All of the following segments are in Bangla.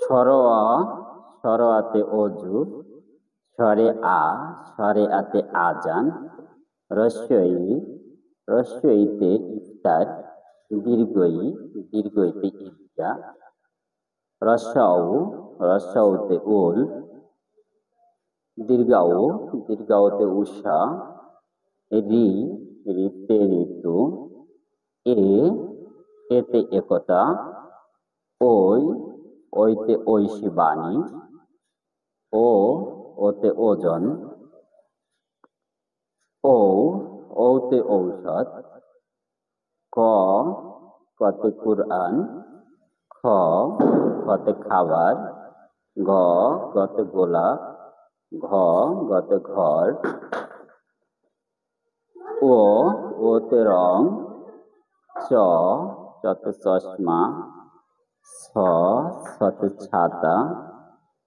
সরোয়া, সরোয়াতে অজু, সরে আ, সরে আতে আজান, রস্যই, রস্যইতে ইফতার, দীর্ঘই, দীর্ঘইতে ঈদগাহ, রস্যাউ, রস্যাউতে উল, দীর্ঘাউ, দীর্ঘাউতে উষা, রি, রিতে ঋতু, এ, এতে একতা, ওই, ওইতে ঐশী বাণী, ও, ওতে ওজন, ও, ওতে ঔষধ, ক, কতে কুরআন, খ, খতে খাবার, গ, গতে গোলাপ, ঘ, গতে ঘর, ও, ওতে রং, চ, চতে চশমা, ছ, ছতে ছাতা,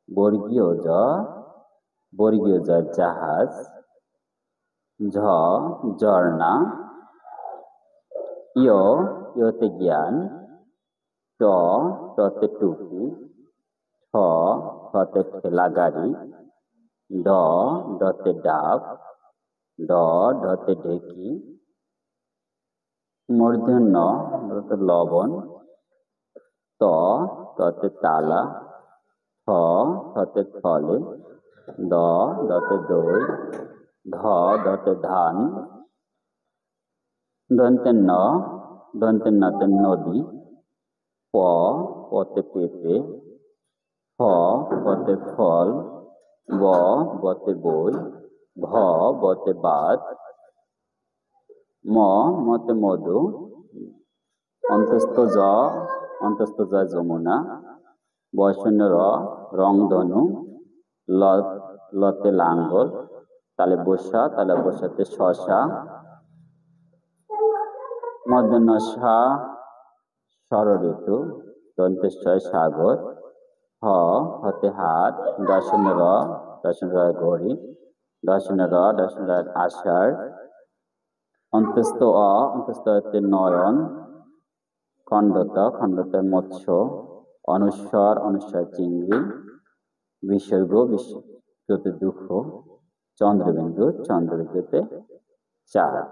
বর্গীয় জ, বর্গীয় জ জাহাজ, ঝ, ঝর্ণা, ইয়, ইয়তে জ্ঞান, ট, টতে টুপি, ঠ, ঠতে ঠেলা গাড়ি, ড, ডতে ডাব, ড, ডতে ঢেকি, মূর্ধন্য ণ লবণ, ত, ততে তালা, থ, থতে থলে, দ, দতে দই, ধ, দতে ধান, দন্তে ন, দন্তে নতে নদী, প, পতে পেঁপে, ফ, ফতে ফল, ব, বতে বই, ভ, বতে বাত, ম, মতে মধু, অন্তস্থ জ, অন্তস্থ জ যমুনা, বয়শূন্য র, রংধনু, ল, লতে লাঙ্গল, তালে বসা, তালে বসাতে শশা, মূর্ধন্য সা, ষড়ঋতু, দন্তেশ্বয় সাগর, হ, হতে হাত, দশন্য র, দশন্য র ঘড়ি, দশন্য র, দশন্য র আষাঢ়, অন্তস্থ অ, অন্তস্থ নয়ন, খণ্ডত, খণ্ডত মৎস্য, অনুস্বর, অনুস্বর চিংড়ি, বিসর্গ, বিসর্গতে দুঃখ, চন্দ্রবিন্দু, চন্দ্রবিন্দুতে চাঁদ।